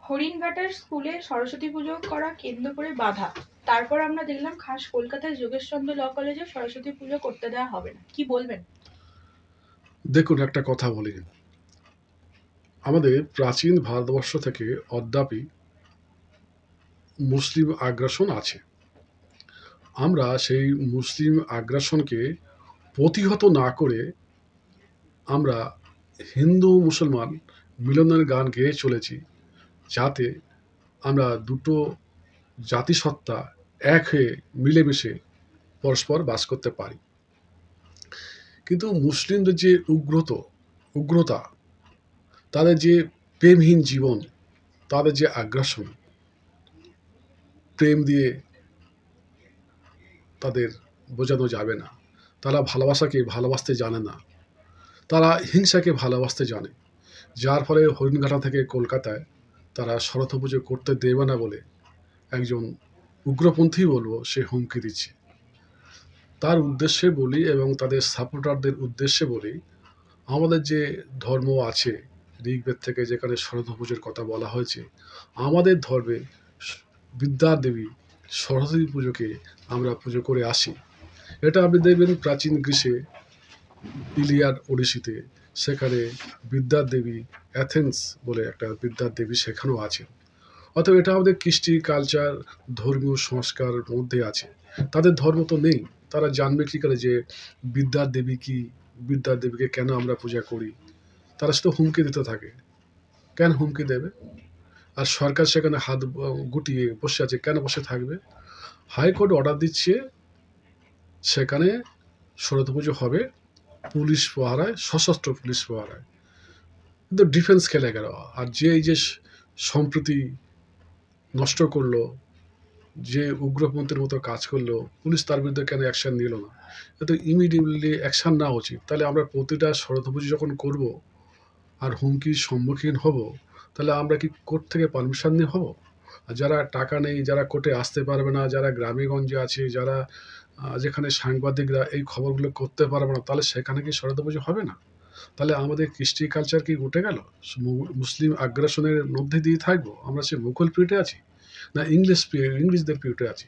হরিণঘাটার স্কুলে সরস্বতী পুজো করা কেন্দ্র করে বাধা। তারপর আমরা দেখলাম খাস কলকাতায় যোগেশচন্দ্র ল কলেজে সরস্বতী পুজো করতে দেওয়া হবে না। কি বলবেন? দেখুন, একটা কথা বলি। আমাদের প্রাচীন ভারতবর্ষ থেকে অদ্যাপি মুসলিম আগ্রাসন আছে। আমরা সেই মুসলিম আগ্রাসনকে প্রতিহত না করে আমরা হিন্দু মুসলমান মিলনের গান গেয়ে চলেছি, যাতে আমরা দুটো জাতিসত্তা এক হয়ে মিলেমিশে পরস্পর বাস করতে পারি। কিন্তু মুসলিমদের যে উগ্রতা, তাদের যে প্রেমহীন জীবন, তাদের যে আগ্রাসন, প্রেম দিয়ে তাদের বোঝানো যাবে না। তারা ভালোবাসাকে ভালোবাসতে জানে না, তারা হিংসাকে ভালোবাসতে জানে। যার ফলে হরিণঘাটা থেকে কলকাতায় তারা শরৎ পুজো করতে দেবে না বলে একজন উগ্রপন্থী বলবো, সে হুমকি দিচ্ছে। তার উদ্দেশ্যে বলি এবং তাদের সাপোর্টারদের উদ্দেশ্যে বলি, আমাদের যে ধর্ম আছে, ঋগ্বেদ থেকে যেখানে শরৎ পুজোর কথা বলা হয়েছে, আমাদের ধর্মে বিদ্যার দেবী সরস্বতী পুজোকে আমরা পুজো করে আসি। এটা আপনি দেখবেন প্রাচীন গ্রীসে, ইলিয়াড ওডিসিতে, সেখানে বিদ্যার দেবী অ্যাথেন্স বলে একটা বিদ্যার দেবী সেখানেও আছে। অতএব এটা আমাদের কৃষ্টি কালচার, ধর্মীয় সংস্কার মধ্যে আছে। তাদের ধর্ম তো নেই, তারা জানবে কী করে যে বিদ্যার দেবী কি, বিদ্যার দেবীকে কেন আমরা পূজা করি? তারা শুধু হুমকি দিতে থাকে। কেন হুমকি দেবে? আর সরকার সেখানে হাত গুটিয়ে বসে আছে, কেন বসে থাকবে? হাইকোর্ট অর্ডার দিচ্ছে, সেখানে শরৎ পুজো হবে পুলিশ পাহারায়, সশস্ত্র পুলিশ পাহারায়। কিন্তু ডিফেন্স খেলে গেল। আর যে এই যে সম্প্রতি নষ্ট করলো, যে উগ্রপন্থীর মতো কাজ করলো, পুলিশ তার বিরুদ্ধে কেন অ্যাকশন নিল না? এতো ইমিডিয়েটলি অ্যাকশন নেওয়া উচিত। তাহলে আমরা প্রতিটা শরৎ পুজো যখন করব আর হুমকির সম্মুখীন হব, তাহলে আমরা কি কোর্ট থেকে পারমিশন নিয়ে হব? আর যারা টাকা নেই, যারা কোর্টে আসতে পারবে না, যারা গ্রামে গঞ্জে আছে, যারা যেখানে সাংবাদিকরা এই খবরগুলো করতে পারবে না, তাহলে সেখানে কি শরৎ পুজো হবে না? তাহলে আমাদের কৃষ্টি কালচার কি উঠে গেল? মুসলিম আগ্রাসনের মধ্যে দিয়ে থাকবো? আমরা সে মুঘল পিরিয়ডে আছি, না ইংলিশদের পিরিয়ডে আছি?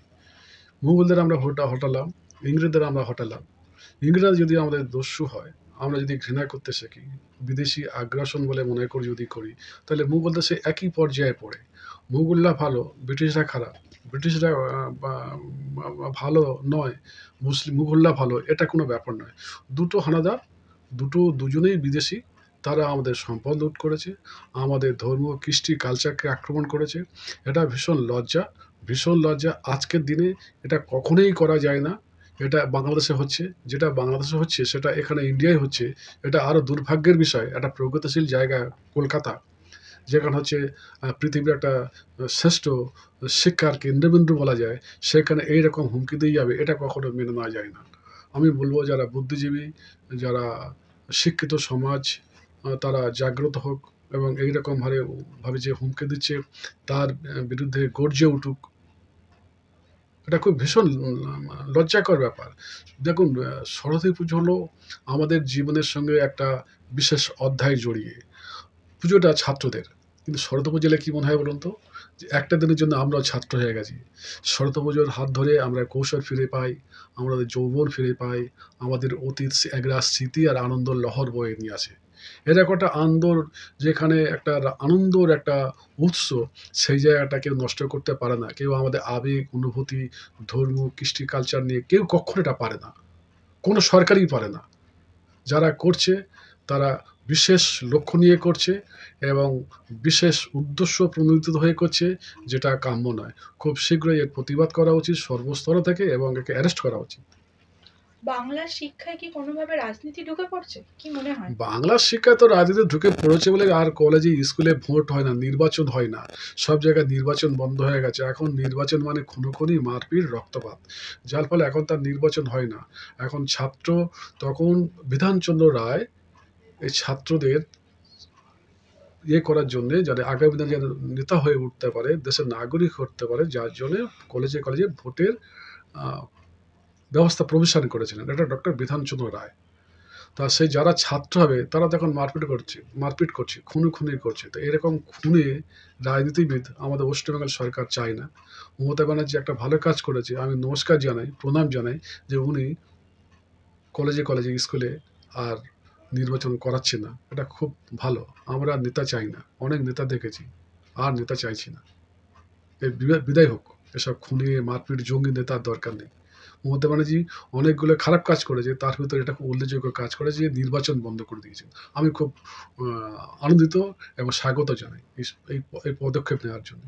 মুঘলদের আমরা হটালাম, ইংরেজদের আমরা হটালাম। ইংরেজরা যদি আমাদের দস্যু হয়, আমরা যদি ঘৃণা করতে শিখি, বিদেশি আগ্রাসন বলে মনে করি যদি করি, তাহলে মুঘলদের সে একই পর্যায়ে পড়ে। মুঘলরা ভালো, ব্রিটিশরা খারাপ। ব্রিটিশরা ভালো নয়, মুঘলরা ভালো, এটা কোনো ব্যাপার নয়। দুটো হানাদার, দুজনেই বিদেশি। তারা আমাদের সম্পদ লুট করেছে, আমাদের ধর্ম, কৃষ্টি, কালচারকে আক্রমণ করেছে। এটা ভীষণ লজ্জা। আজকের দিনে এটা কখনোই করা যায় না। এটা বাংলাদেশে হচ্ছে, যেটা বাংলাদেশে হচ্ছে সেটা এখানে ইন্ডিয়ায় হচ্ছে। এটা আরও দুর্ভাগ্যের বিষয়। একটা প্রগতিশীল জায়গা কলকাতা, যেখানে হচ্ছে পৃথিবীর একটা শ্রেষ্ঠ শিক্ষার কেন্দ্রবিন্দু বলা যায়, সেখানে এইরকম হুমকি দিয়ে যাবে, এটা কখনো মেনে নেওয়া যায় না। আমি বলবো যারা বুদ্ধিজীবী, যারা শিক্ষিত সমাজ, তারা জাগ্রত হোক এবং এইরকম ভাবে যে হুমকি দিচ্ছে তার বিরুদ্ধে গর্জে উঠুক। এটা খুব ভীষণ লজ্জাকর ব্যাপার। দেখুন, সরস্বতী পুজো হলো আমাদের জীবনের সঙ্গে একটা বিশেষ অধ্যায় জড়িয়ে। পুজোটা ছাত্রদের। কিন্তু শরৎ পুজো এলে কী মনে হয় বলুন তো? যে একটা দিনের জন্য আমরাও ছাত্র হয়ে গেছি। শরৎ পুজোর হাত ধরে আমরা কৌশল ফিরে পাই, আমাদের যৌবন ফিরে পাই, আমাদের অতীত একরাশ স্মৃতি আর আনন্দর লহর বয়ে নিয়ে আসে। এরকম একটা যেখানে একটা আনন্দর একটা উৎস, সেই জায়গাটা কেউ নষ্ট করতে পারে না। কেউ আমাদের আবেগ, অনুভূতি, ধর্ম, কৃষ্টি, কালচার নিয়ে কেউ কক্ষনো এটা পারে না। কোনো সরকারই পারে না। যারা করছে তারা বিশেষ লক্ষ্য নিয়ে করছে এবং বিশেষ উদ্দেশ্য প্রণোদিত হয়ে করছে, যেটা কাম্য নয়। খুব শীঘ্রই এর প্রতিবাদ করা উচিত সর্বস্তর থেকে এবং একে অ্যারেস্ট করা উচিত। বাংলার শিক্ষায় কি কোনোভাবে রাজনীতি ঢুকে পড়ছে? কি মনে হয়? বাংলার শিক্ষায় তো রাজনীতি ঢুকে পড়েছে বলে আর কলেজে, স্কুলে ভোট হয় না, নির্বাচন হয় না। সব জায়গায় নির্বাচন বন্ধ হয়ে গেছে। এখন নির্বাচন মানে খুনোখুনি, মারপিট, রক্তপাত। যার ফলে এখন তার নির্বাচন হয় না। এখন ছাত্র, তখন বিধানচন্দ্র রায় এই ছাত্রদের করার জন্যে, যাতে আগামী দিনে যেন নেতা হয়ে উঠতে পারে, দেশের নাগরিক হতে পারে, যার জন্যে কলেজে ভোটের আ ব্যবস্থা প্রবিধান করেছিলেন। এটা ডক্টর বিধানচন্দ্র রায়। তা সেই যারা ছাত্র হবে তারা তখন মারপিট করছে, খুনোখুনি করছে। তো এরকম খুনে রাজনীতিবিদ আমাদের ওয়েস্ট বেঙ্গল সরকার চায় না। মমতা ব্যানার্জি একটা ভালো কাজ করেছে। আমি নমস্কার জানাই, প্রণাম জানাই যে উনি কলেজে, স্কুলে আর নির্বাচন করাচ্ছে না। এটা খুব ভালো। আমরা আর নেতা চাই না। অনেক নেতা দেখেছি। আর নেতা চাইছি না। বিদায় হোক। এসব খুনি, মারপিট, জঙ্গি নেতার দরকার নেই। মমতা ব্যানার্জি অনেকগুলো খারাপ কাজ করেছে। তার ভিতরে এটা খুব উল্লেখযোগ্য কাজ করেছে যে নির্বাচন বন্ধ করে দিয়েছে। আমি খুব আনন্দিত এবং স্বাগত জানাই এই এই পদক্ষেপ নেওয়ার জন্য।